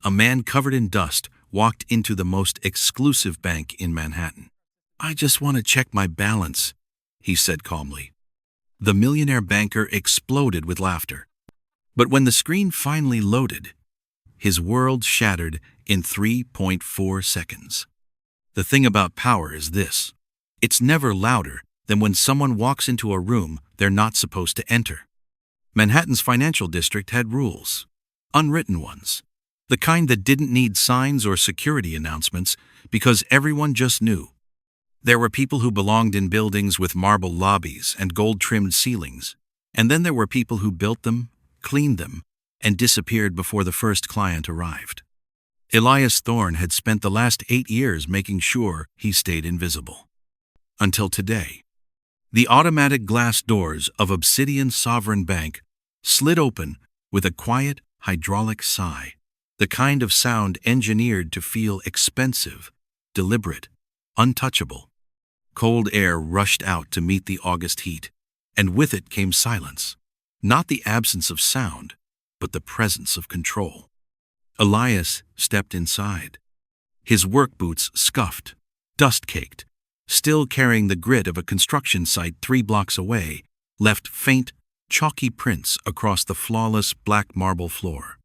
A man covered in dust walked into the most exclusive bank in Manhattan. "I just want to check my balance," he said calmly. The millionaire banker exploded with laughter. But when the screen finally loaded, his world shattered in 3.4 seconds. The thing about power is this: it's never louder than when someone walks into a room they're not supposed to enter. Manhattan's financial district had rules, unwritten ones, the kind that didn't need signs or security announcements because everyone just knew. There were people who belonged in buildings with marble lobbies and gold-trimmed ceilings, and then there were people who built them, cleaned them, and disappeared before the first client arrived. Elias Thorne had spent the last 8 years making sure he stayed invisible. Until today. The automatic glass doors of Obsidian Sovereign Bank slid open with a quiet, hydraulic sigh, the kind of sound engineered to feel expensive, deliberate, untouchable. Cold air rushed out to meet the August heat, and with it came silence. Not the absence of sound, but the presence of control. Elias stepped inside. His work boots scuffed, dust-caked, still carrying the grit of a construction site 3 blocks away, left faint, chalky prints across the flawless black marble floor.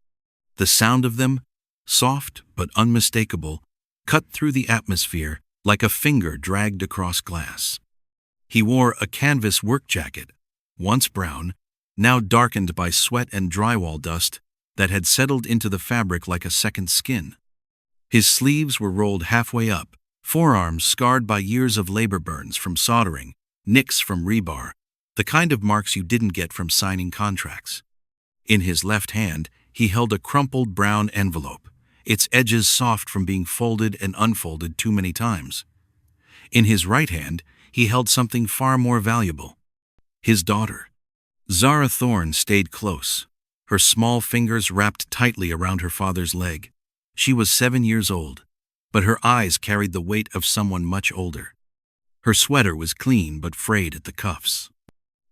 The sound of them, soft but unmistakable, cut through the atmosphere like a finger dragged across glass. He wore a canvas work jacket, once brown, now darkened by sweat and drywall dust that had settled into the fabric like a second skin. His sleeves were rolled halfway up, forearms scarred by years of labor burns from soldering, nicks from rebar, the kind of marks you didn't get from signing contracts. In his left hand, he held a crumpled brown envelope, its edges soft from being folded and unfolded too many times. In his right hand, he held something far more valuable: his daughter. Zara Thorne stayed close, her small fingers wrapped tightly around her father's leg. She was 7 years old, but her eyes carried the weight of someone much older. Her sweater was clean but frayed at the cuffs.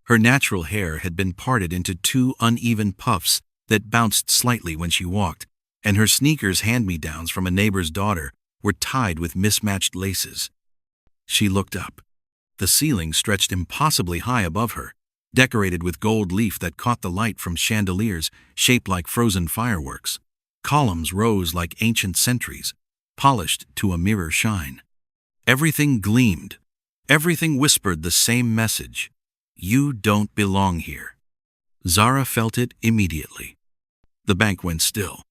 Her natural hair had been parted into 2 uneven puffs that bounced slightly when she walked, and her sneakers, hand-me-downs from a neighbor's daughter, were tied with mismatched laces. She looked up. The ceiling stretched impossibly high above her, decorated with gold leaf that caught the light from chandeliers shaped like frozen fireworks. Columns rose like ancient sentries, polished to a mirror shine. Everything gleamed. Everything whispered the same message: "You don't belong here." Zara felt it immediately. The bank went still.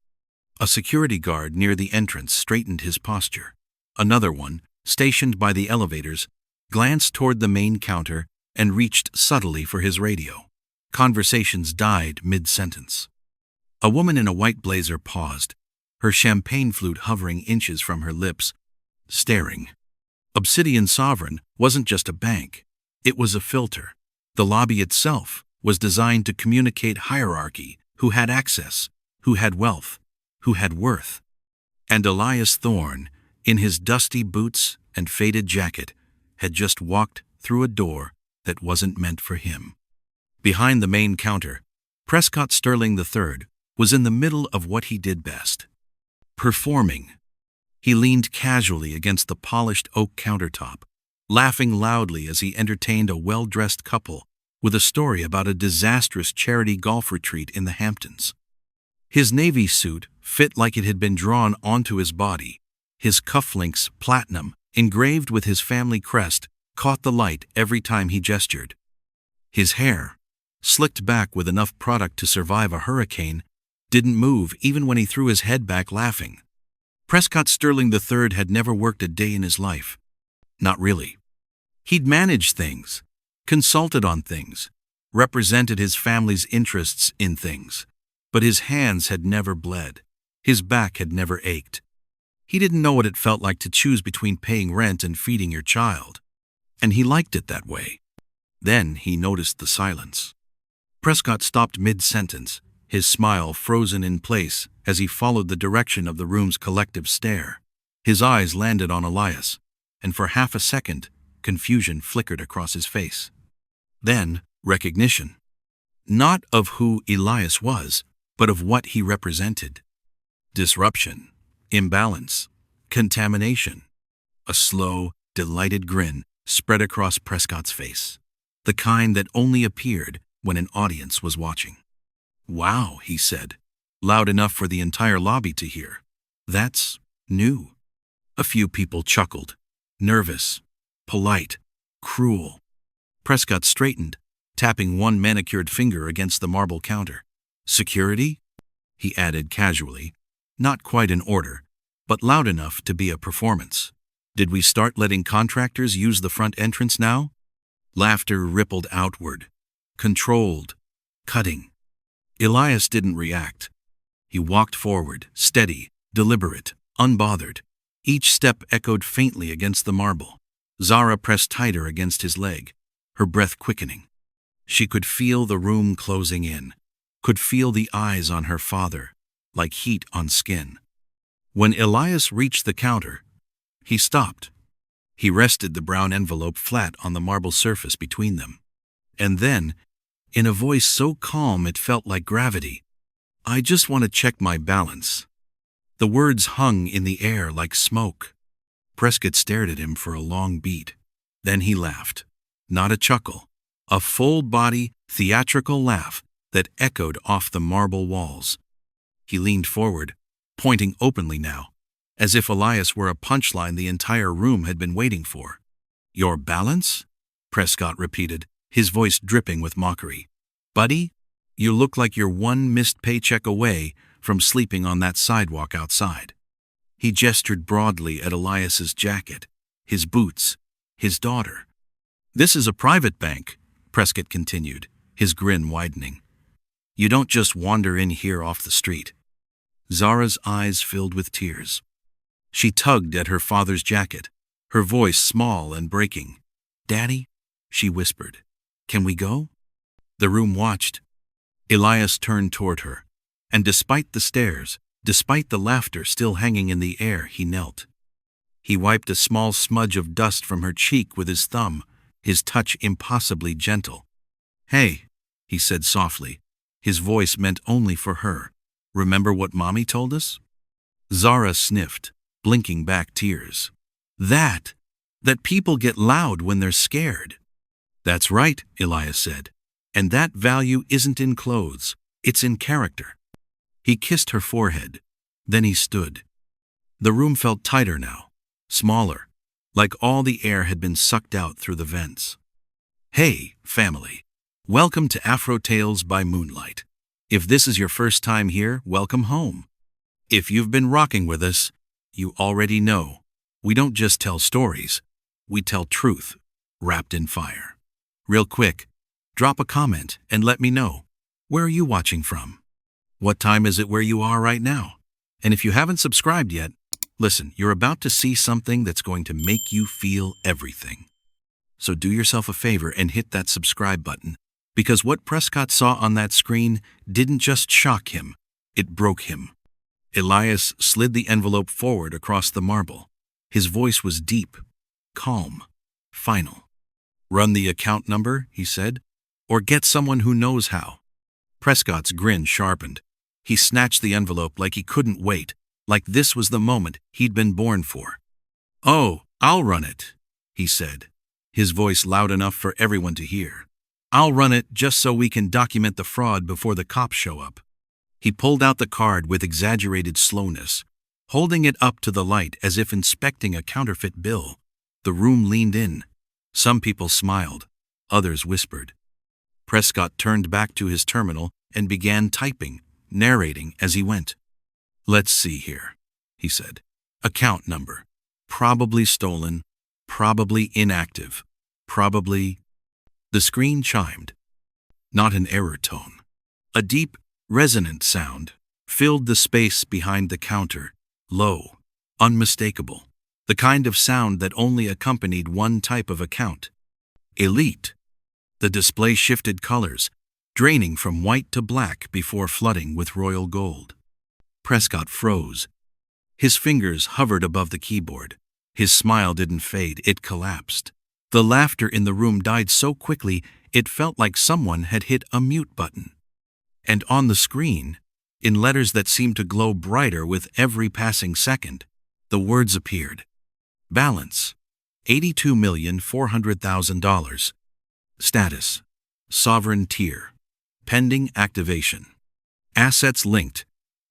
A security guard near the entrance straightened his posture. Another one, stationed by the elevators, glanced toward the main counter and reached subtly for his radio. Conversations died mid-sentence. A woman in a white blazer paused, her champagne flute hovering inches from her lips, staring. Obsidian Sovereign wasn't just a bank. It was a filter. The lobby itself was designed to communicate hierarchy: who had access, who had wealth, who had worth. And Elias Thorne, in his dusty boots and faded jacket, had just walked through a door that wasn't meant for him. Behind the main counter, Prescott Sterling III was in the middle of what he did best: performing. He leaned casually against the polished oak countertop, laughing loudly as he entertained a well-dressed couple with a story about a disastrous charity golf retreat in the Hamptons. His navy suit fit like it had been drawn onto his body. His cufflinks, platinum, engraved with his family crest, caught the light every time he gestured. His hair, slicked back with enough product to survive a hurricane, didn't move even when he threw his head back laughing. Prescott Sterling III had never worked a day in his life. Not really. He'd managed things, consulted on things, represented his family's interests in things, but his hands had never bled. His back had never ached. He didn't know what it felt like to choose between paying rent and feeding your child, and he liked it that way. Then he noticed the silence. Prescott stopped mid-sentence, his smile frozen in place as he followed the direction of the room's collective stare. His eyes landed on Elias, and for half a second, confusion flickered across his face. Then, recognition. Not of who Elias was, but of what he represented. Disruption, imbalance, contamination. A slow, delighted grin spread across Prescott's face, the kind that only appeared when an audience was watching. "Wow," he said, loud enough for the entire lobby to hear. "That's new." A few people chuckled, nervous, polite, cruel. Prescott straightened, tapping one manicured finger against the marble counter. "Security?" he added casually, not quite in order, but loud enough to be a performance. "Did we start letting contractors use the front entrance now?" Laughter rippled outward, controlled, cutting. Elias didn't react. He walked forward, steady, deliberate, unbothered. Each step echoed faintly against the marble. Zara pressed tighter against his leg, her breath quickening. She could feel the room closing in, could feel the eyes on her father, like heat on skin. When Elias reached the counter, he stopped. He rested the brown envelope flat on the marble surface between them. And then, in a voice so calm it felt like gravity, "I just want to check my balance." The words hung in the air like smoke. Prescott stared at him for a long beat. Then he laughed. Not a chuckle, a full-body, theatrical laugh that echoed off the marble walls. He leaned forward, pointing openly now, as if Elias were a punchline the entire room had been waiting for. "Your balance?" Prescott repeated, his voice dripping with mockery. "Buddy, you look like you're one missed paycheck away from sleeping on that sidewalk outside." He gestured broadly at Elias's jacket, his boots, his daughter. "This is a private bank," Prescott continued, his grin widening. "You don't just wander in here off the street." Zara's eyes filled with tears. She tugged at her father's jacket, her voice small and breaking. "Daddy," she whispered, "can we go?" The room watched. Elias turned toward her, and despite the stares, despite the laughter still hanging in the air, he knelt. He wiped a small smudge of dust from her cheek with his thumb, his touch impossibly gentle. "Hey," he said softly, his voice meant only for her. "Remember what Mommy told us?" Zara sniffed, blinking back tears. That people get loud when they're scared." "That's right," Elias said. "And that value isn't in clothes, it's in character." He kissed her forehead. Then he stood. The room felt tighter now, smaller, like all the air had been sucked out through the vents. "Hey, family. Welcome to Afro Tales by Moonlight. If this is your first time here, welcome home. If you've been rocking with us, you already know, we don't just tell stories, we tell truth, wrapped in fire. Real quick, drop a comment and let me know. Where are you watching from? What time is it where you are right now? And if you haven't subscribed yet, listen, you're about to see something that's going to make you feel everything. So do yourself a favor and hit that subscribe button, because what Prescott saw on that screen didn't just shock him, it broke him. Elias slid the envelope forward across the marble. His voice was deep, calm, final. "Run the account number," he said, "or get someone who knows how." Prescott's grin sharpened. He snatched the envelope like he couldn't wait, like this was the moment he'd been born for. "Oh, I'll run it," he said, his voice loud enough for everyone to hear. "I'll run it just so we can document the fraud before the cops show up." He pulled out the card with exaggerated slowness, holding it up to the light as if inspecting a counterfeit bill. The room leaned in. Some people smiled, others whispered. Prescott turned back to his terminal and began typing, narrating as he went. "Let's see here," he said. "Account number. Probably stolen. Probably inactive. Probably—" The screen chimed. Not an error tone. A deep, resonant sound filled the space behind the counter, low, unmistakable, the kind of sound that only accompanied one type of account. Elite. The display shifted colors, draining from white to black before flooding with royal gold. Prescott froze. His fingers hovered above the keyboard. His smile didn't fade, it collapsed. The laughter in the room died so quickly it felt like someone had hit a mute button. And on the screen, In letters that seemed to glow brighter with every passing second, the words appeared. Balance: $82,400,000. Status: Sovereign Tier. Pending activation. Assets linked: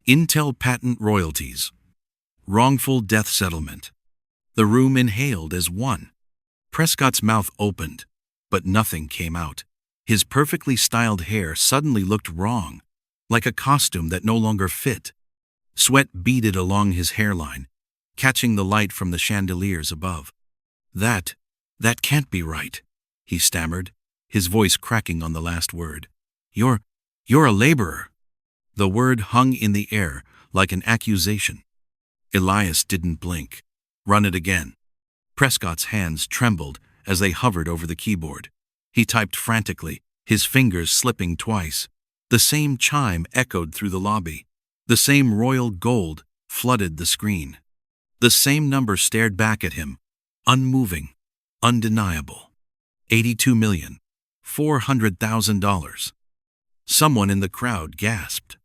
Intel patent royalties. Wrongful death settlement. The room inhaled as one. Prescott's mouth opened, but nothing came out. His perfectly styled hair suddenly looked wrong, like a costume that no longer fit. Sweat beaded along his hairline, catching the light from the chandeliers above. That can't be right," he stammered, his voice cracking on the last word. You're a laborer." The word hung in the air like an accusation. Elias didn't blink. "Run it again." Prescott's hands trembled as they hovered over the keyboard. He typed frantically, his fingers slipping twice. The same chime echoed through the lobby. The same royal gold flooded the screen. The same number stared back at him, unmoving, undeniable. $82,400,000. Someone in the crowd gasped.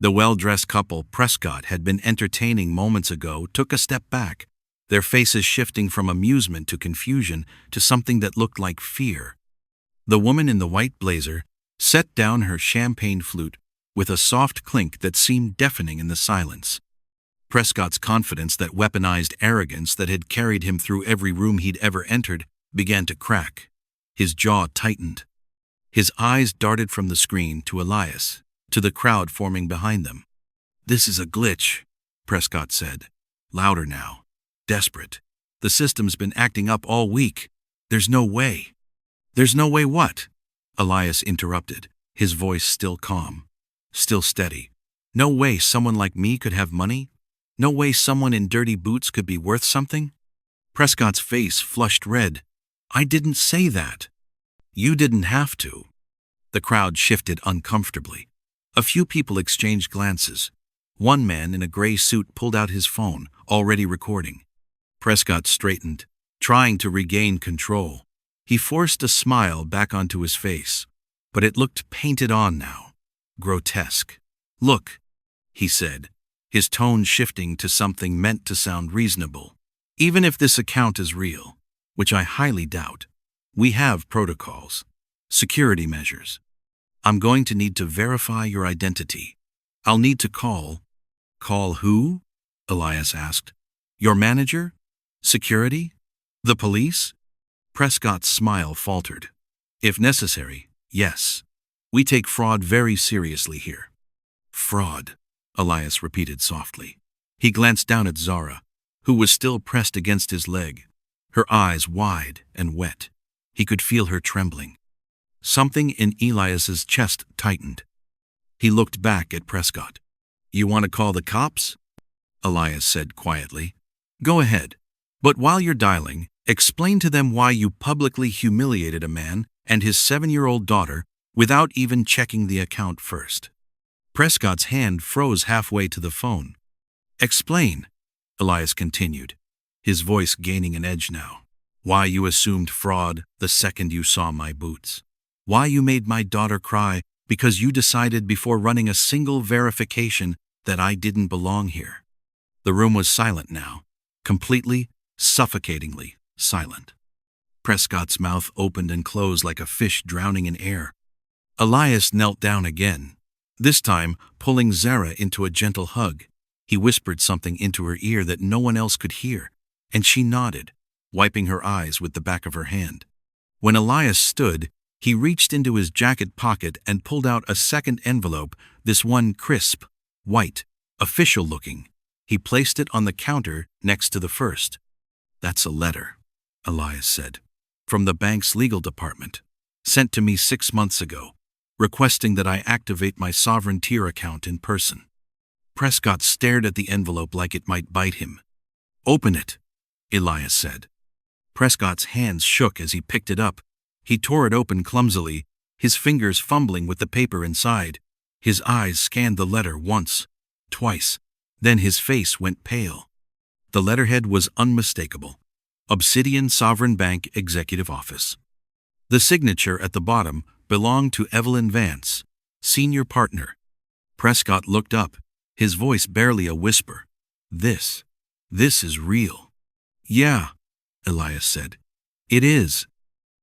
The well-dressed couple Prescott had been entertaining moments ago took a step back, their faces shifting from amusement to confusion to something that looked like fear. The woman in the white blazer set down her champagne flute with a soft clink that seemed deafening in the silence. Prescott's confidence, that weaponized arrogance that had carried him through every room he'd ever entered, began to crack. His jaw tightened. His eyes darted from the screen to Elias, to the crowd forming behind them. "This is a glitch," Prescott said, louder now, desperate. "The system's been acting up all week. There's no way." "There's no way what?" Elias interrupted, his voice still calm, still steady. "No way someone like me could have money? No way someone in dirty boots could be worth something?" Prescott's face flushed red. "I didn't say that." "You didn't have to." The crowd shifted uncomfortably. A few people exchanged glances. One man in a gray suit pulled out his phone, already recording. Prescott straightened, trying to regain control. He forced a smile back onto his face, but it looked painted on now, grotesque. "Look," he said, his tone shifting to something meant to sound reasonable. "Even if this account is real, which I highly doubt, we have protocols, security measures. I'm going to need to verify your identity. I'll need to call." "Call who?" Elias asked. "Your manager? Security? The police?" Prescott's smile faltered. "If necessary, yes. We take fraud very seriously here." "Fraud," Elias repeated softly. He glanced down at Zara, who was still pressed against his leg, her eyes wide and wet. He could feel her trembling. Something in Elias's chest tightened. He looked back at Prescott. "You want to call the cops?" Elias said quietly. "Go ahead. But while you're dialing, explain to them why you publicly humiliated a man and his 7-year-old daughter without even checking the account first." Prescott's hand froze halfway to the phone. "Explain," Elias continued, his voice gaining an edge now. "Why you assumed fraud the second you saw my boots. Why you made my daughter cry because you decided before running a single verification that I didn't belong here." The room was silent now, completely, suffocatingly silent. Prescott's mouth opened and closed like a fish drowning in air. Elias knelt down again, this time pulling Zara into a gentle hug. He whispered something into her ear that no one else could hear, and she nodded, wiping her eyes with the back of her hand. When Elias stood, he reached into his jacket pocket and pulled out a second envelope, this one crisp, white, official-looking. He placed it on the counter next to the first. "That's a letter," Elias said, "from the bank's legal department, sent to me 6 months ago, requesting that I activate my Sovereign Tier account in person." Prescott stared at the envelope like it might bite him. "Open it," Elias said. Prescott's hands shook as he picked it up. He tore it open clumsily, his fingers fumbling with the paper inside. His eyes scanned the letter once, twice, then his face went pale. The letterhead was unmistakable. Obsidian Sovereign Bank Executive Office. The signature at the bottom belonged to Evelyn Vance, senior partner. Prescott looked up, his voice barely a whisper. This is real. Yeah, Elias said. It is.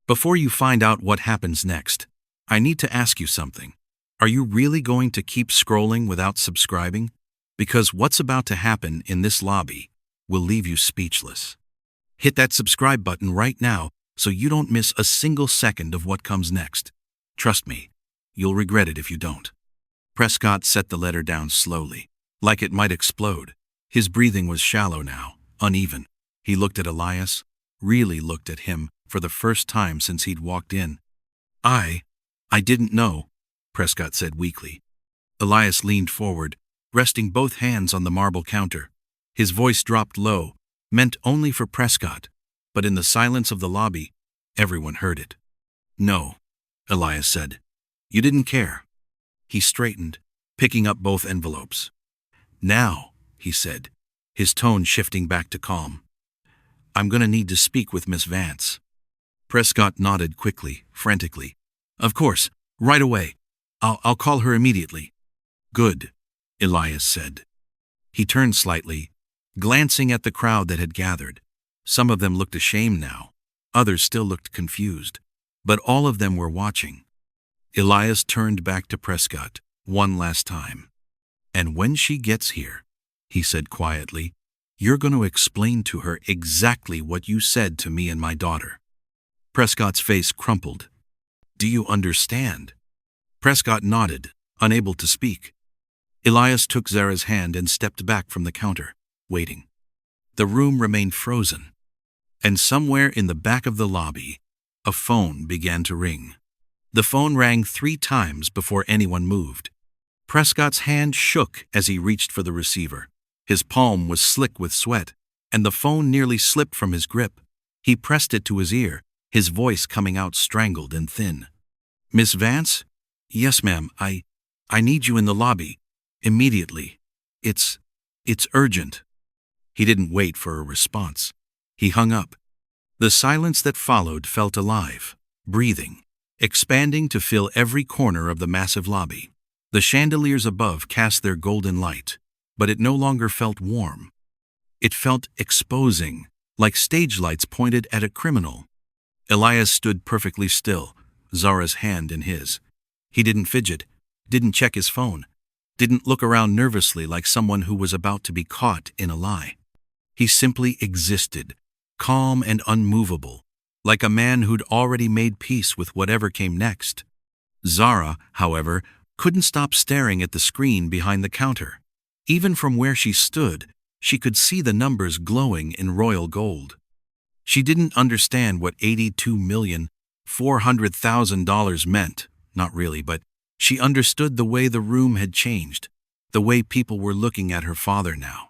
Before you find out what happens next, I need to ask you something. Are you really going to keep scrolling without subscribing? Because what's about to happen in this lobby will leave you speechless. Hit that subscribe button right now so you don't miss a single second of what comes next. Trust me, you'll regret it if you don't. Prescott set the letter down slowly, like it might explode. His breathing was shallow now, uneven. He looked at Elias, really looked at him for the first time since he'd walked in. I didn't know, Prescott said weakly. Elias leaned forward, resting both hands on the marble counter. His voice dropped low, meant only for Prescott, but in the silence of the lobby, everyone heard it. No, Elias said. You didn't care. He straightened, picking up both envelopes. Now, he said, his tone shifting back to calm. I'm going to need to speak with Miss Vance. Prescott nodded quickly, frantically. Of course, right away. I'll call her immediately. Good, Elias said. He turned slightly, glancing at the crowd that had gathered. Some of them looked ashamed now. Others still looked confused. But all of them were watching. Elias turned back to Prescott one last time. And when she gets here, he said quietly, you're going to explain to her exactly what you said to me and my daughter. Prescott's face crumpled. Do you understand? Prescott nodded, unable to speak. Elias took Zara's hand and stepped back from the counter, waiting. The room remained frozen. And somewhere in the back of the lobby, a phone began to ring. The phone rang 3 times before anyone moved. Prescott's hand shook as he reached for the receiver. His palm was slick with sweat, and the phone nearly slipped from his grip. He pressed it to his ear, his voice coming out strangled and thin. Miss Vance? Yes, ma'am, I need you in the lobby. Immediately. It's urgent. He didn't wait for a response. He hung up. The silence that followed felt alive, breathing, expanding to fill every corner of the massive lobby. The chandeliers above cast their golden light, but it no longer felt warm. It felt exposing, like stage lights pointed at a criminal. Elias stood perfectly still, Zara's hand in his. He didn't fidget, didn't check his phone, didn't look around nervously like someone who was about to be caught in a lie. He simply existed, calm and unmovable, like a man who'd already made peace with whatever came next. Zara, however, couldn't stop staring at the screen behind the counter. Even from where she stood, she could see the numbers glowing in royal gold. She didn't understand what $82,400,000 meant, not really, but she understood the way the room had changed, the way people were looking at her father now.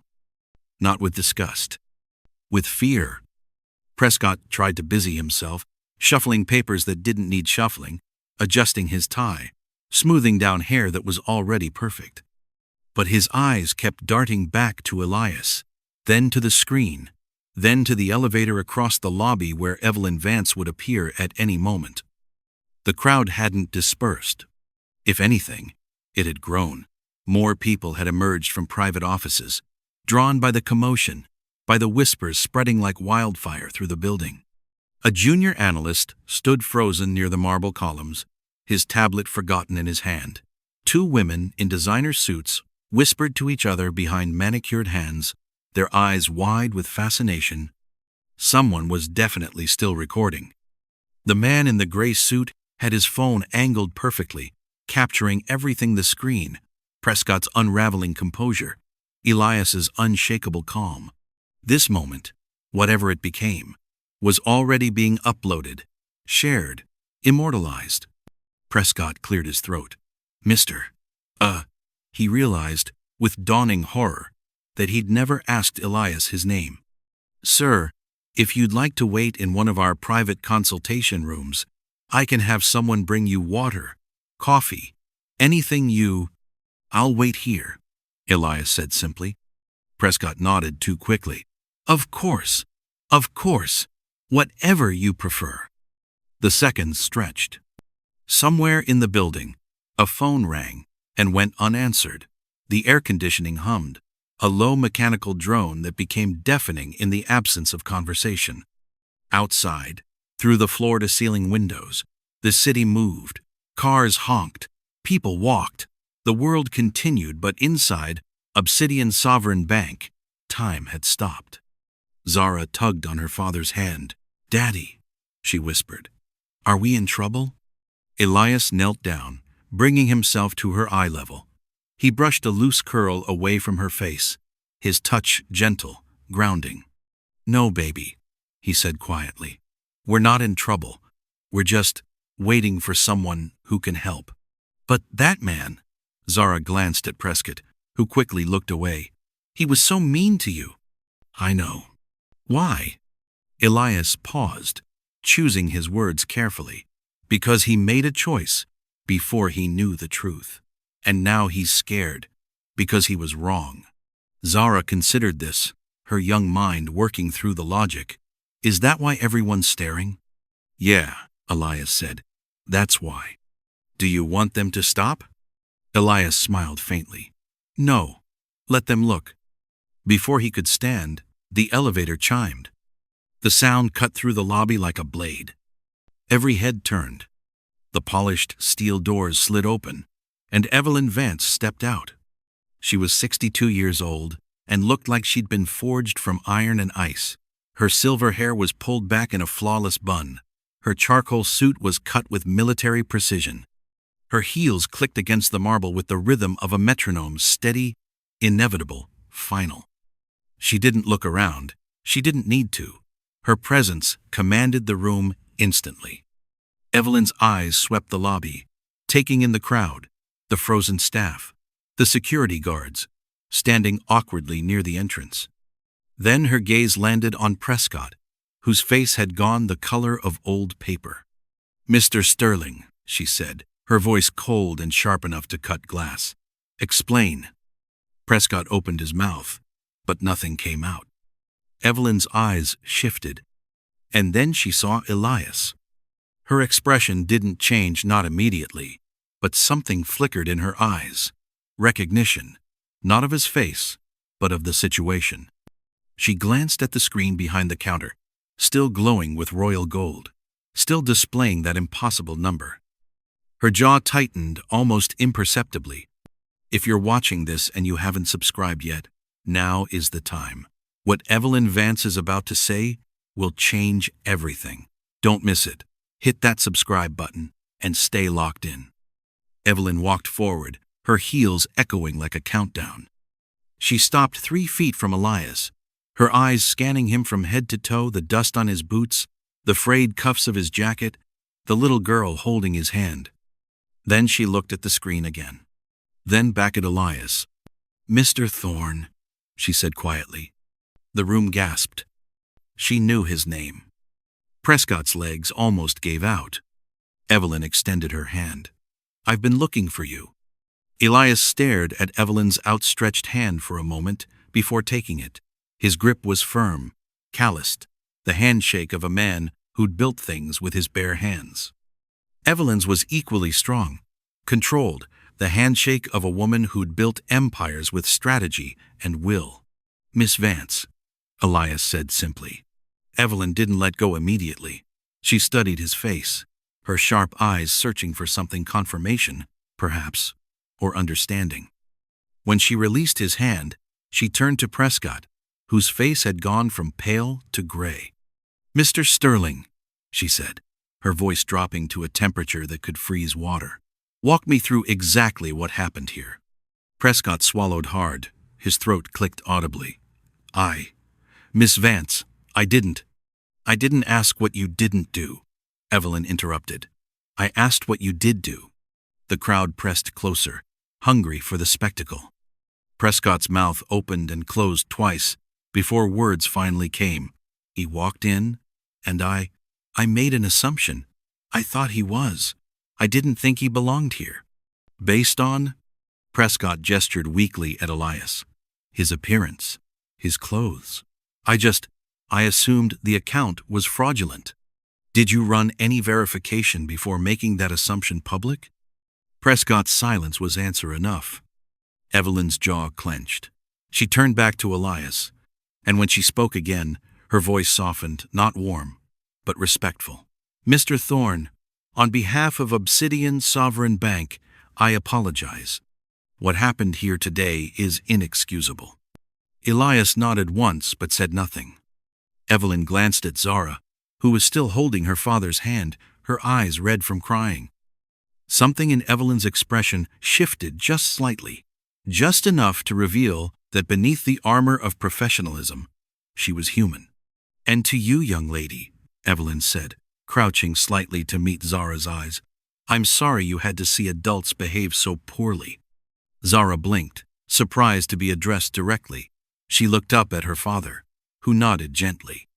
Not with disgust, with fear. Prescott tried to busy himself, shuffling papers that didn't need shuffling, adjusting his tie, smoothing down hair that was already perfect. But his eyes kept darting back to Elias, then to the screen, then to the elevator across the lobby where Evelyn Vance would appear at any moment. The crowd hadn't dispersed. If anything, it had grown. More people had emerged from private offices, drawn by the commotion, by the whispers spreading like wildfire through the building. A junior analyst stood frozen near the marble columns, his tablet forgotten in his hand. 2 women in designer suits whispered to each other behind manicured hands, their eyes wide with fascination. Someone was definitely still recording. The man in the gray suit had his phone angled perfectly, capturing everything: the screen, Prescott's unraveling composure, Elias's unshakable calm. This moment, whatever it became, was already being uploaded, shared, immortalized. Prescott cleared his throat. Mr. He realized, with dawning horror, that he'd never asked Elias his name. Sir, if you'd like to wait in one of our private consultation rooms, I can have someone bring you water, coffee, anything you... I'll wait here, Elias said simply. Prescott nodded too quickly. Of course, whatever you prefer. The seconds stretched. Somewhere in the building, a phone rang, and went unanswered. The air conditioning hummed, a low mechanical drone that became deafening in the absence of conversation. Outside, through the floor-to-ceiling windows, the city moved. Cars honked. People walked. The world continued, but inside Obsidian Sovereign Bank, time had stopped. Zara tugged on her father's hand. "Daddy," she whispered, "are we in trouble?" Elias knelt down, bringing himself to her eye level. He brushed a loose curl away from her face, his touch gentle, grounding. "No, baby," he said quietly. "We're not in trouble. We're just waiting for someone who can help." "But that man," Zara glanced at Prescott, who quickly looked away. "He was so mean to you." "I know." "Why?" Elias paused, choosing his words carefully. "Because he made a choice before he knew the truth. And now he's scared, because he was wrong." Zara considered this, her young mind working through the logic. "Is that why everyone's staring?" "Yeah," Elias said. "That's why." "Do you want them to stop?" Elias smiled faintly. "No. Let them look." Before he could stand, the elevator chimed. The sound cut through the lobby like a blade. Every head turned. The polished steel doors slid open, and Evelyn Vance stepped out. She was 62 years old and looked like she'd been forged from iron and ice. Her silver hair was pulled back in a flawless bun. Her charcoal suit was cut with military precision. Her heels clicked against the marble with the rhythm of a metronome, steady, inevitable, final. She didn't look around. She didn't need to. Her presence commanded the room instantly. Evelyn's eyes swept the lobby, taking in the crowd, the frozen staff, the security guards, standing awkwardly near the entrance. Then her gaze landed on Prescott, whose face had gone the color of old paper. "Mr. Sterling," she said, her voice cold and sharp enough to cut glass. "Explain." Prescott opened his mouth, but nothing came out. Evelyn's eyes shifted, and then she saw Elias. Her expression didn't change, not immediately, but something flickered in her eyes. Recognition, not of his face, but of the situation. She glanced at the screen behind the counter, still glowing with royal gold, still displaying that impossible number. Her jaw tightened almost imperceptibly. If you're watching this and you haven't subscribed yet, now is the time. What Evelyn Vance is about to say will change everything. Don't miss it. Hit that subscribe button and stay locked in. Evelyn walked forward, her heels echoing like a countdown. She stopped 3 feet from Elias, her eyes scanning him from head to toe, the dust on his boots, the frayed cuffs of his jacket, the little girl holding his hand. Then she looked at the screen again. Then back at Elias. "Mr. Thorne," she said quietly. The room gasped. She knew his name. Prescott's legs almost gave out. Evelyn extended her hand. "I've been looking for you." Elias stared at Evelyn's outstretched hand for a moment before taking it. His grip was firm, calloused, the handshake of a man who'd built things with his bare hands. Evelyn's was equally strong, controlled, the handshake of a woman who'd built empires with strategy and will. "Miss Vance," Elias said simply. Evelyn didn't let go immediately. She studied his face, her sharp eyes searching for something, confirmation, perhaps, or understanding. When she released his hand, she turned to Prescott, whose face had gone from pale to gray. "Mr. Sterling," she said, her voice dropping to a temperature that could freeze water. "Walk me through exactly what happened here." Prescott swallowed hard. His throat clicked audibly. Miss Vance, I didn't ask what you didn't do," Evelyn interrupted. "I asked what you did do." The crowd pressed closer, hungry for the spectacle. Prescott's mouth opened and closed twice before words finally came. "He walked in, and I made an assumption. I thought he was. I didn't think he belonged here." "Based on?" Prescott gestured weakly at Elias. "His appearance, his clothes. I assumed the account was fraudulent." "Did you run any verification before making that assumption public?" Prescott's silence was answer enough. Evelyn's jaw clenched. She turned back to Elias, and when she spoke again, her voice softened, not warm, but respectful. "Mr. Thorne, on behalf of Obsidian Sovereign Bank, I apologize. What happened here today is inexcusable." Elias nodded once but said nothing. Evelyn glanced at Zara, who was still holding her father's hand, her eyes red from crying. Something in Evelyn's expression shifted just slightly, just enough to reveal that beneath the armor of professionalism, she was human. "And to you, young lady," Evelyn said, crouching slightly to meet Zara's eyes, "I'm sorry you had to see adults behave so poorly." Zara blinked, surprised to be addressed directly. She looked up at her father, who nodded gently.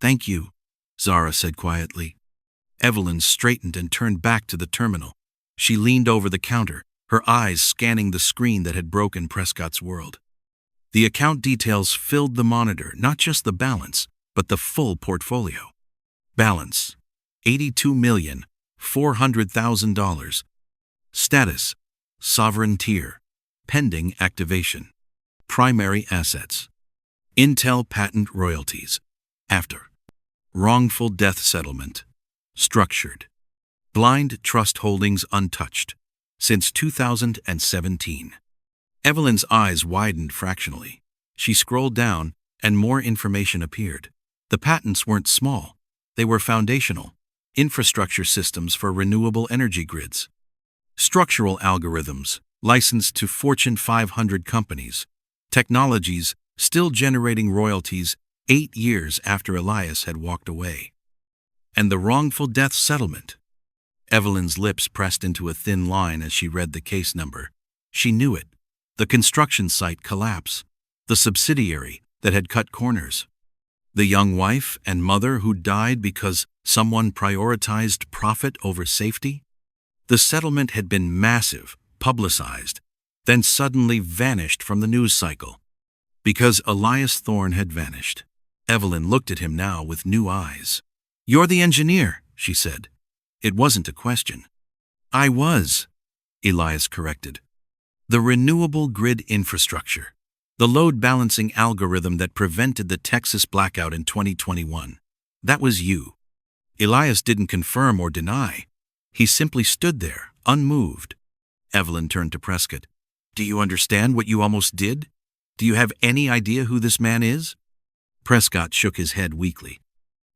"Thank you," Zara said quietly. Evelyn straightened and turned back to the terminal. She leaned over the counter, her eyes scanning the screen that had broken Prescott's world. The account details filled the monitor, not just the balance, but the full portfolio. Balance: $82,400,000. Status: Sovereign Tier. Pending activation. Primary assets: Intel patent royalties. After. Wrongful death settlement. Structured. Blind trust holdings untouched. Since 2017. Evelyn's eyes widened fractionally. She scrolled down, and more information appeared. The patents weren't small. They were foundational. Infrastructure systems for renewable energy grids. Structural algorithms, licensed to Fortune 500 companies. Technologies still generating royalties 8 years after Elias had walked away. And the wrongful death settlement. Evelyn's lips pressed into a thin line as she read the case number. She knew it. The construction site collapse. The subsidiary that had cut corners. The young wife and mother who died because someone prioritized profit over safety. The settlement had been massive, publicized, then suddenly vanished from the news cycle. Because Elias Thorne had vanished. Evelyn looked at him now with new eyes. "You're the engineer," she said. It wasn't a question. "I was," Elias corrected. "The renewable grid infrastructure. The load balancing algorithm that prevented the Texas blackout in 2021. That was you." Elias didn't confirm or deny. He simply stood there, unmoved. Evelyn turned to Prescott. "Do you understand what you almost did? Do you have any idea who this man is?" Prescott shook his head weakly.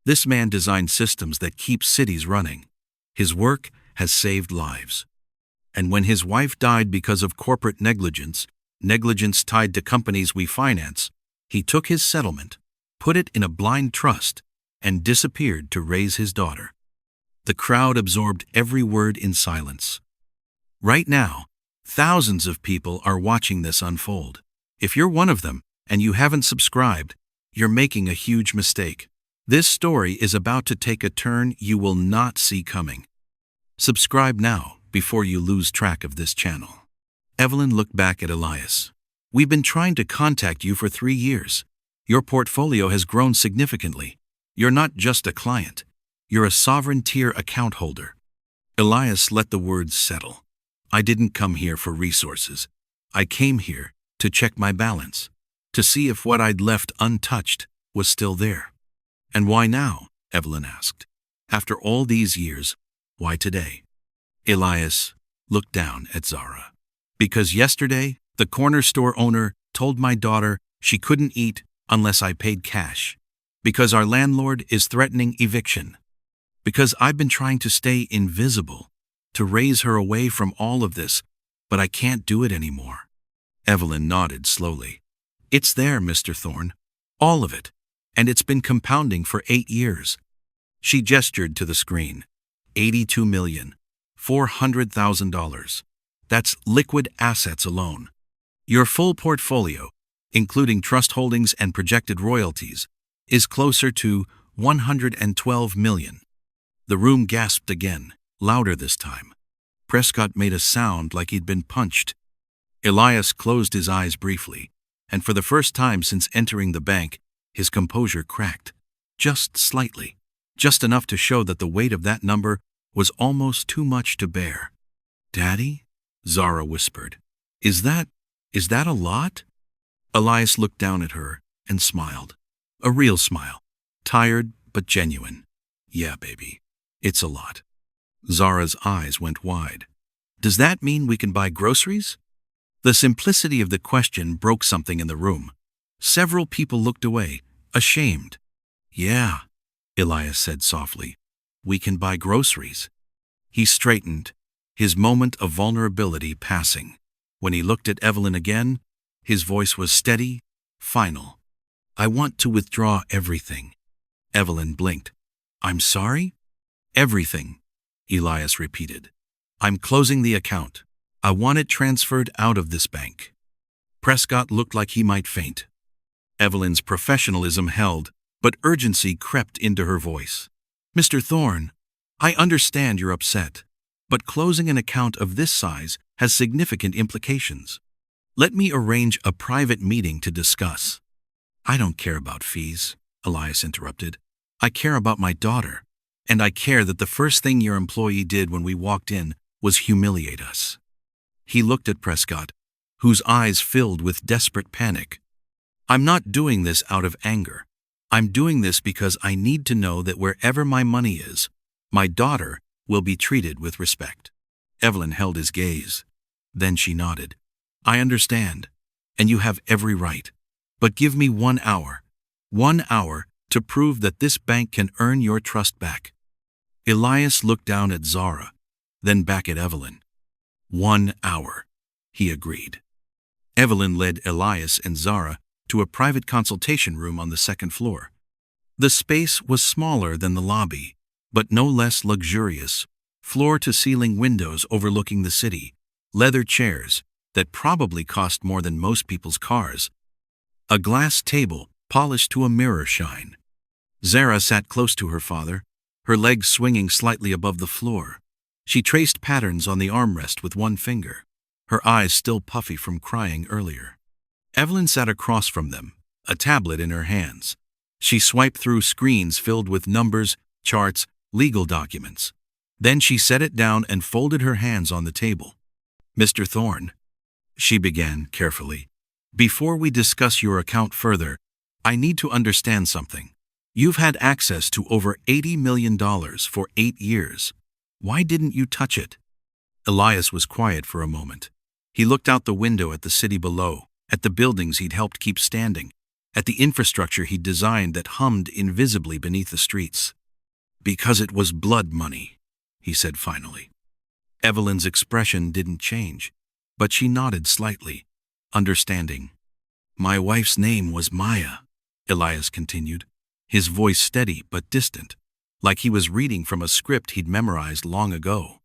"This man designed systems that keep cities running. His work has saved lives. And when his wife died because of corporate negligence tied to companies we finance, he took his settlement, put it in a blind trust, and disappeared to raise his daughter." The crowd absorbed every word in silence. Right now, thousands of people are watching this unfold. If you're one of them and you haven't subscribed, you're making a huge mistake. This story is about to take a turn you will not see coming. Subscribe now before you lose track of this channel. Evelyn looked back at Elias. "We've been trying to contact you for 3 years. Your portfolio has grown significantly. You're not just a client. You're a sovereign tier account holder." Elias let the words settle. "I didn't come here for resources. I came here to check my balance, to see if what I'd left untouched was still there." "And why now?" Evelyn asked. "After all these years, why today?" Elias looked down at Zara. "Because yesterday, the corner store owner told my daughter she couldn't eat unless I paid cash. Because our landlord is threatening eviction. Because I've been trying to stay invisible, to raise her away from all of this, but I can't do it anymore." Evelyn nodded slowly. "It's there, Mr. Thorne. All of it. And it's been compounding for 8 years. She gestured to the screen. $82,400,000. That's liquid assets alone. Your full portfolio, including trust holdings and projected royalties, is closer to $112 million. The room gasped again, louder this time. Prescott made a sound like he'd been punched. Elias closed his eyes briefly, and for the first time since entering the bank, his composure cracked. Just slightly. Just enough to show that the weight of that number was almost too much to bear. Daddy? Zara whispered. Is that a lot? Elias looked down at her and smiled. A real smile. Tired, but genuine. Yeah, baby. It's a lot. Zara's eyes went wide. Does that mean we can buy groceries? The simplicity of the question broke something in the room. Several people looked away, ashamed. Yeah, Elias said softly. We can buy groceries. He straightened, his moment of vulnerability passing. When he looked at Evelyn again, his voice was steady, final. I want to withdraw everything. Evelyn blinked. I'm sorry? Everything, Elias repeated. I'm closing the account. I want it transferred out of this bank. Prescott looked like he might faint. Evelyn's professionalism held, but urgency crept into her voice. Mr. Thorne, I understand you're upset, but closing an account of this size has significant implications. Let me arrange a private meeting to discuss. I don't care about fees, Elias interrupted. I care about my daughter, and I care that the first thing your employee did when we walked in was humiliate us. He looked at Prescott, whose eyes filled with desperate panic. I'm not doing this out of anger. I'm doing this because I need to know that wherever my money is, my daughter will be treated with respect. Evelyn held his gaze. Then she nodded. I understand, and you have every right. But give me 1 hour. 1 hour to prove that this bank can earn your trust back. Elias looked down at Zara, then back at Evelyn. 1 hour, he agreed. Evelyn led Elias and Zara to a private consultation room on the second floor. The space was smaller than the lobby, but no less luxurious. Floor-to-ceiling windows overlooking the city, leather chairs that probably cost more than most people's cars, a glass table polished to a mirror shine. Zara sat close to her father, her legs swinging slightly above the floor. She traced patterns on the armrest with one finger, her eyes still puffy from crying earlier. Evelyn sat across from them, a tablet in her hands. She swiped through screens filled with numbers, charts, legal documents. Then she set it down and folded her hands on the table. Mr. Thorne, she began carefully, before we discuss your account further, I need to understand something. You've had access to over $80 million for 8 years. Why didn't you touch it? Elias was quiet for a moment. He looked out the window at the city below, at the buildings he'd helped keep standing, at the infrastructure he'd designed that hummed invisibly beneath the streets. Because it was blood money, he said finally. Evelyn's expression didn't change, but she nodded slightly, understanding. My wife's name was Maya, Elias continued, his voice steady but distant, like he was reading from a script he'd memorized long ago.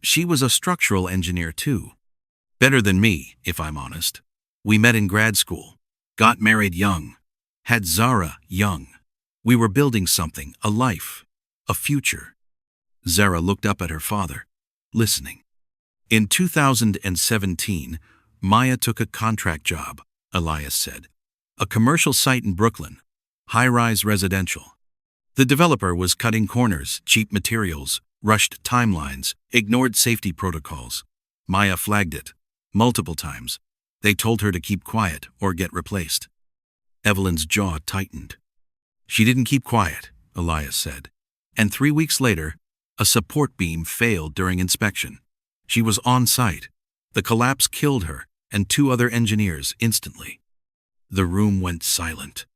She was a structural engineer too. Better than me, if I'm honest. We met in grad school, got married young, had Zara young. We were building something, a life, a future. Zara looked up at her father, listening. In 2017, Maya took a contract job, Elias said. A commercial site in Brooklyn, high-rise residential. The developer was cutting corners, cheap materials, rushed timelines, ignored safety protocols. Maya flagged it, multiple times. They told her to keep quiet or get replaced. Evelyn's jaw tightened. She didn't keep quiet, Elias said. And 3 weeks later, a support beam failed during inspection. She was on site. The collapse killed her and 2 other engineers instantly. The room went silent.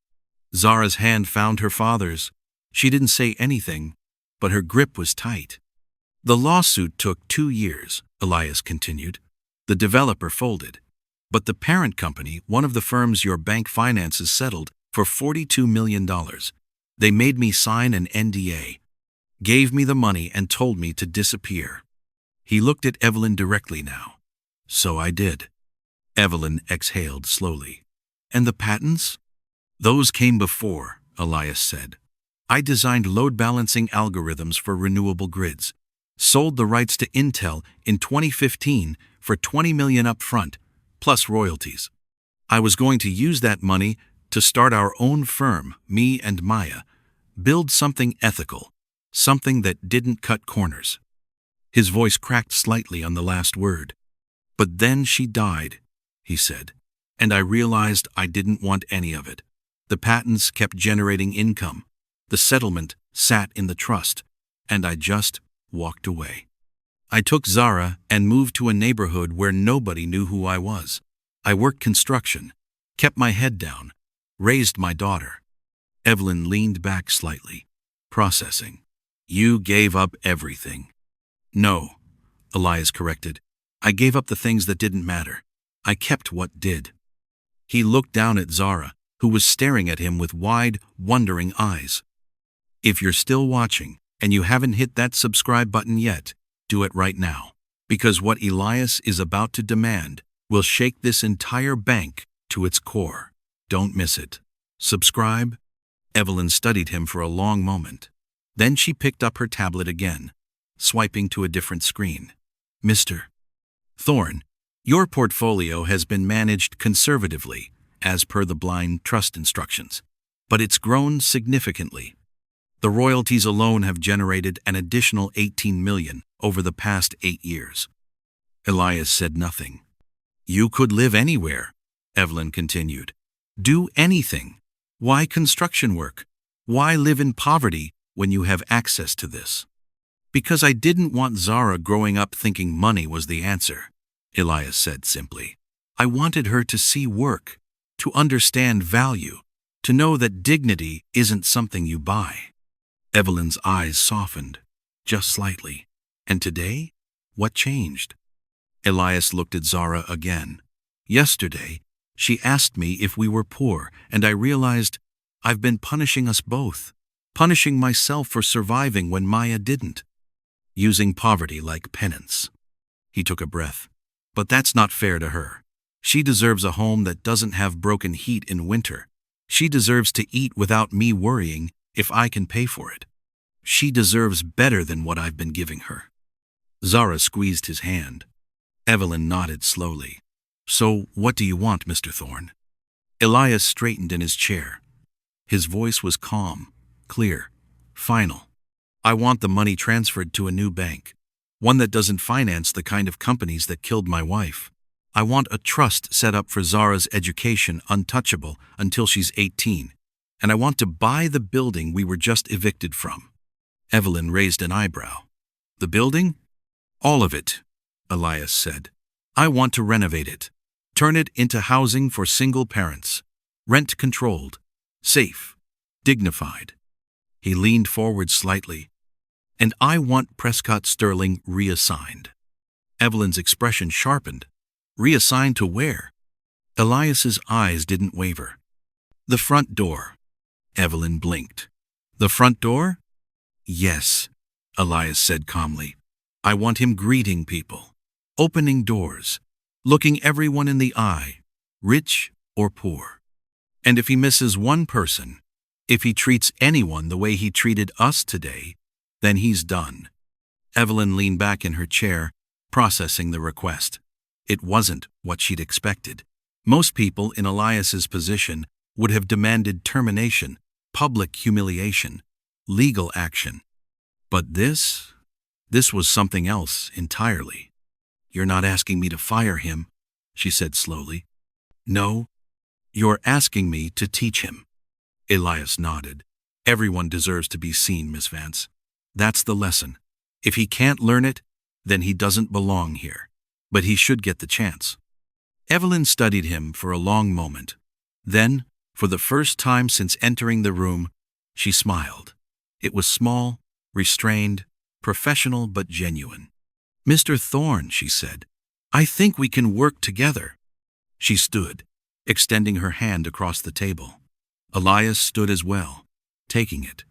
Zara's hand found her father's. She didn't say anything, but her grip was tight. The lawsuit took 2 years, Elias continued. The developer folded. But the parent company, one of the firms your bank finances, settled for $42 million. They made me sign an NDA, gave me the money and told me to disappear. He looked at Evelyn directly now. So I did. Evelyn exhaled slowly. And the patents? Those came before, Elias said. I designed load-balancing algorithms for renewable grids, sold the rights to Intel in 2015 for $20 million upfront, plus royalties. I was going to use that money to start our own firm, me and Maya, build something ethical, something that didn't cut corners. His voice cracked slightly on the last word. "But then she died," he said, "and I realized I didn't want any of it. The patents kept generating income. The settlement sat in the trust, and I just walked away. I took Zara and moved to a neighborhood where nobody knew who I was. I worked construction, kept my head down, raised my daughter." Evelyn leaned back slightly, processing. "You gave up everything." "No," Elias corrected. "I gave up the things that didn't matter. I kept what did." He looked down at Zara, who was staring at him with wide, wondering eyes. "If you're still watching, and you haven't hit that subscribe button yet, do it right now. Because what Elias is about to demand will shake this entire bank to its core. Don't miss it. Subscribe?" Evelyn studied him for a long moment. Then she picked up her tablet again, swiping to a different screen. "Mr. Thorne, your portfolio has been managed conservatively, as per the blind trust instructions, but it's grown significantly. The royalties alone have generated an additional $18 million over the past 8 years." Elias said nothing. "You could live anywhere," Evelyn continued. "Do anything. Why construction work? Why live in poverty when you have access to this?" "Because I didn't want Zara growing up thinking money was the answer," Elias said simply. "I wanted her to see work, to understand value, to know that dignity isn't something you buy." Evelyn's eyes softened, just slightly. "And today? What changed?" Elias looked at Zara again. "Yesterday, she asked me if we were poor, and I realized I've been punishing us both, punishing myself for surviving when Maya didn't, using poverty like penance." He took a breath. "But that's not fair to her. She deserves a home that doesn't have broken heat in winter. She deserves to eat without me worrying if I can pay for it. She deserves better than what I've been giving her." Zara squeezed his hand. Evelyn nodded slowly. "So what do you want, Mr. Thorne?" Elias straightened in his chair. His voice was calm, clear, final. "I want the money transferred to a new bank, one that doesn't finance the kind of companies that killed my wife. I want a trust set up for Zara's education untouchable until she's 18, and I want to buy the building we were just evicted from." Evelyn raised an eyebrow. "The building?" "All of it," Elias said. "I want to renovate it, turn it into housing for single parents, rent-controlled, safe, dignified." He leaned forward slightly. "And I want Prescott Sterling reassigned." Evelyn's expression sharpened. "Reassigned to where?" Elias's eyes didn't waver. "The front door." Evelyn blinked. "The front door?" "Yes," Elias said calmly. "I want him greeting people, opening doors, looking everyone in the eye, rich or poor. And if he misses one person, if he treats anyone the way he treated us today, then he's done." Evelyn leaned back in her chair, processing the request. It wasn't what she'd expected. Most people in Elias's position would have demanded termination, public humiliation, legal action. But this was something else entirely. "You're not asking me to fire him," she said slowly. "No, you're asking me to teach him." Elias nodded. "Everyone deserves to be seen, Miss Vance. That's the lesson. If he can't learn it, then he doesn't belong here. But he should get the chance." Evelyn studied him for a long moment. Then, for the first time since entering the room, she smiled. It was small, restrained, professional but genuine. "Mr. Thorne," she said, "I think we can work together." She stood, extending her hand across the table. Elias stood as well, taking it.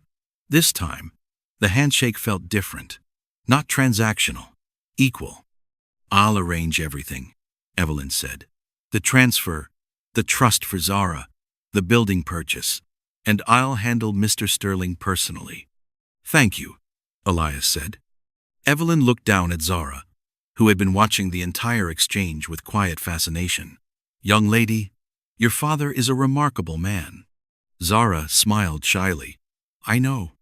This time, the handshake felt different, not transactional, equal. "I'll arrange everything," Evelyn said. "The transfer, the trust for Zara, the building purchase, and I'll handle Mr. Sterling personally." "Thank you," Elias said. Evelyn looked down at Zara, who had been watching the entire exchange with quiet fascination. "Young lady, your father is a remarkable man." Zara smiled shyly. "I know."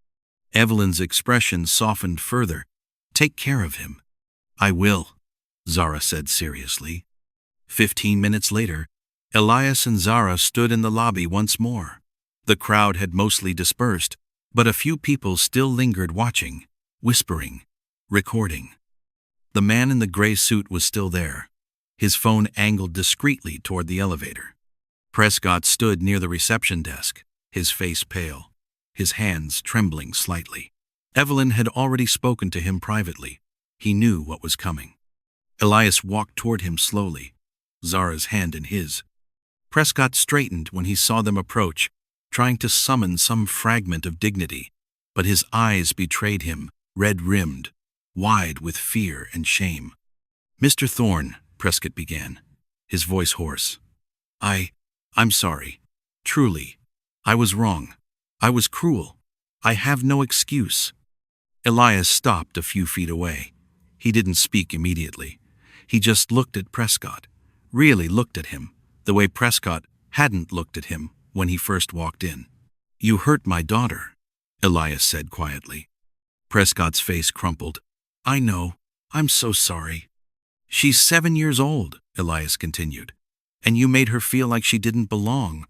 Evelyn's expression softened further. "Take care of him. I will, Zara said seriously. 15 minutes later, Elias and Zara stood in the lobby once more. The crowd had mostly dispersed, but a few people still lingered watching, whispering, recording. The man in the gray suit was still there, his phone angled discreetly toward the elevator. Prescott stood near the reception desk, his face pale, his hands trembling slightly. Evelyn had already spoken to him privately. He knew what was coming. Elias walked toward him slowly, Zara's hand in his. Prescott straightened when he saw them approach, trying to summon some fragment of dignity, but his eyes betrayed him, red-rimmed, wide with fear and shame. "Mr. Thorne," Prescott began, his voice hoarse. I'm sorry. Truly. I was wrong. I was cruel. I have no excuse." Elias stopped a few feet away. He didn't speak immediately. He just looked at Prescott, really looked at him, the way Prescott hadn't looked at him when he first walked in. "You hurt my daughter," Elias said quietly. Prescott's face crumpled. "I know. I'm so sorry." "She's 7 years old," Elias continued, "and you made her feel like she didn't belong,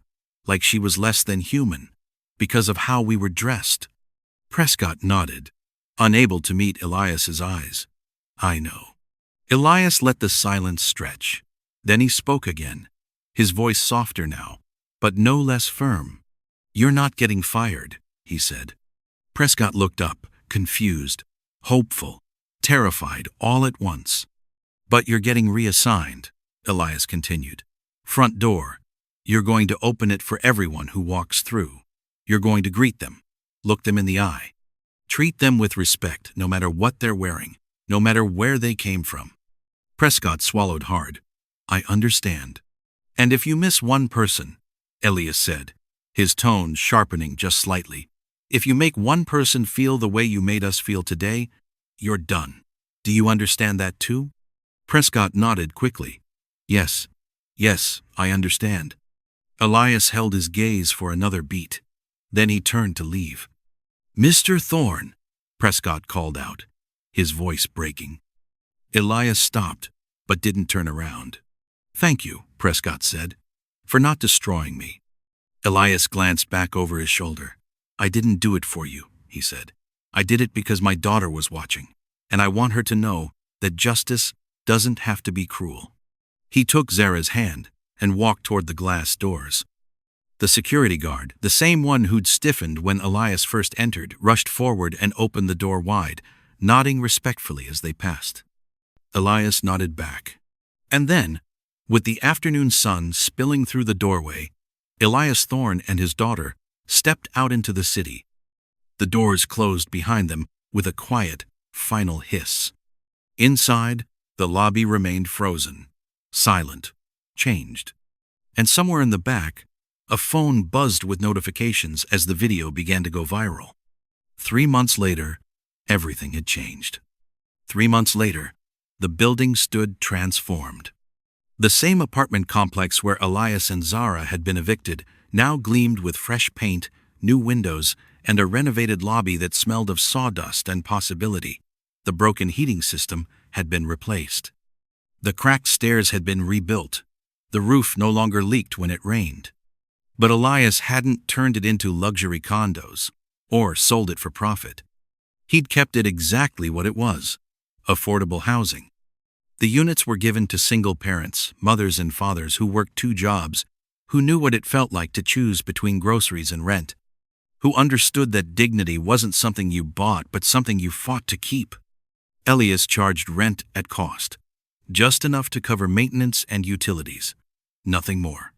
like she was less than human, because of how we were dressed." Prescott nodded, unable to meet Elias's eyes. "I know." Elias let the silence stretch. Then he spoke again, his voice softer now, but no less firm. "You're not getting fired," he said. Prescott looked up, confused, hopeful, terrified all at once. "But you're getting reassigned," Elias continued. "Front door. You're going to open it for everyone who walks through. You're going to greet them, look them in the eye. Treat them with respect, no matter what they're wearing, no matter where they came from." Prescott swallowed hard. "I understand." "And if you miss one person," Elias said, his tone sharpening just slightly, "if you make one person feel the way you made us feel today, you're done. Do you understand that too?" Prescott nodded quickly. Yes, I understand." Elias held his gaze for another beat. Then he turned to leave. "Mr. Thorne," Prescott called out, his voice breaking. Elias stopped, but didn't turn around. "Thank you," Prescott said, "for not destroying me." Elias glanced back over his shoulder. "I didn't do it for you," he said. "I did it because my daughter was watching, and I want her to know that justice doesn't have to be cruel." He took Zara's hand and walked toward the glass doors. The security guard, the same one who'd stiffened when Elias first entered, rushed forward and opened the door wide, nodding respectfully as they passed. Elias nodded back. And then, with the afternoon sun spilling through the doorway, Elias Thorne and his daughter stepped out into the city. The doors closed behind them with a quiet, final hiss. Inside, the lobby remained frozen, silent, changed. And somewhere in the back, a phone buzzed with notifications as the video began to go viral. 3 months later, everything had changed. 3 months later, the building stood transformed. The same apartment complex where Elias and Zara had been evicted now gleamed with fresh paint, new windows, and a renovated lobby that smelled of sawdust and possibility. The broken heating system had been replaced. The cracked stairs had been rebuilt. The roof no longer leaked when it rained. But Elias hadn't turned it into luxury condos or sold it for profit. He'd kept it exactly what it was: affordable housing. The units were given to single parents, mothers and fathers who worked 2 jobs, who knew what it felt like to choose between groceries and rent, who understood that dignity wasn't something you bought but something you fought to keep. Elias charged rent at cost, just enough to cover maintenance and utilities, nothing more.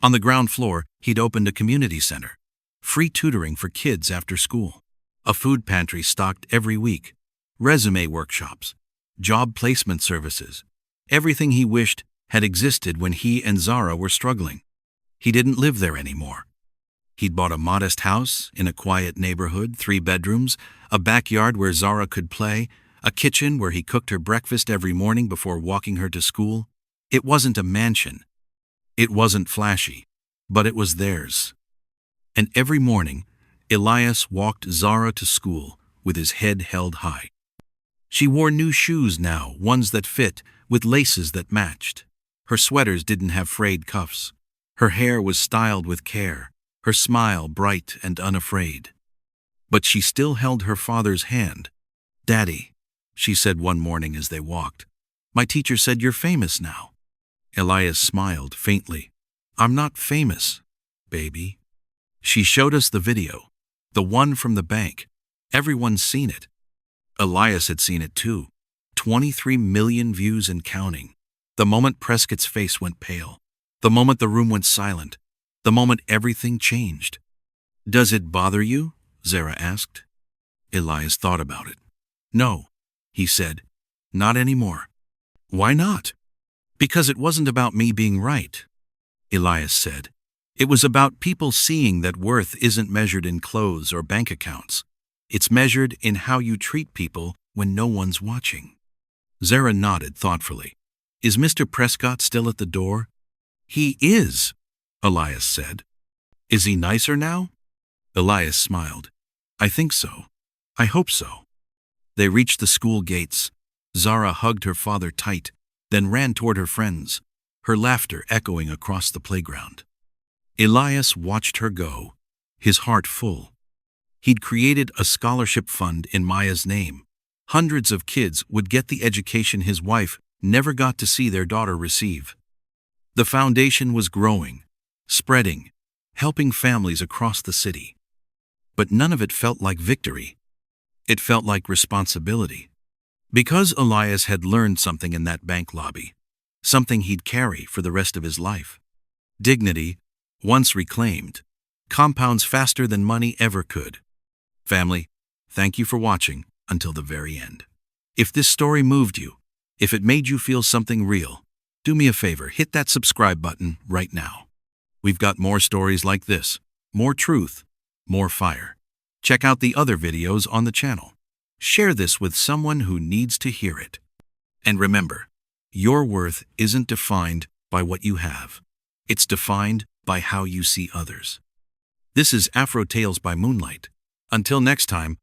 On the ground floor, he'd opened a community center, free tutoring for kids after school, a food pantry stocked every week, resume workshops, job placement services. Everything he wished had existed when he and Zara were struggling. He didn't live there anymore. He'd bought a modest house in a quiet neighborhood, 3 bedrooms, a backyard where Zara could play, a kitchen where he cooked her breakfast every morning before walking her to school. It wasn't a mansion. It wasn't flashy, but it was theirs. And every morning, Elias walked Zara to school with his head held high. She wore new shoes now, ones that fit, with laces that matched. Her sweaters didn't have frayed cuffs. Her hair was styled with care, her smile bright and unafraid. But she still held her father's hand. "Daddy," she said one morning as they walked, "my teacher said you're famous now." Elias smiled faintly. "I'm not famous, baby." She showed us the video, the one from the bank. Everyone's seen it. Elias had seen it too. 23 million views and counting. The moment Prescott's face went pale. The moment the room went silent. The moment everything changed. "Does it bother you?" Zara asked. Elias thought about it. "No," he said, "not anymore." "Why not?" "Because it wasn't about me being right," Elias said. "It was about people seeing that worth isn't measured in clothes or bank accounts. It's measured in how you treat people when no one's watching." Zara nodded thoughtfully. "Is Mr. Prescott still at the door?" "He is," Elias said. "Is he nicer now?" Elias smiled. "I think so. I hope so." They reached the school gates. Zara hugged her father tight, then ran toward her friends, her laughter echoing across the playground. Elias watched her go, his heart full. He'd created a scholarship fund in Maya's name. Hundreds of kids would get the education his wife never got to see their daughter receive. The foundation was growing, spreading, helping families across the city. But none of it felt like victory. It felt like responsibility. Because Elias had learned something in that bank lobby, something he'd carry for the rest of his life. Dignity, once reclaimed, compounds faster than money ever could. Family, thank you for watching until the very end. If this story moved you, if it made you feel something real, do me a favor, hit that subscribe button right now. We've got more stories like this, more truth, more fire. Check out the other videos on the channel. Share this with someone who needs to hear it. And remember, your worth isn't defined by what you have. It's defined by how you see others. This is Afro Tales by Moonlight. Until next time,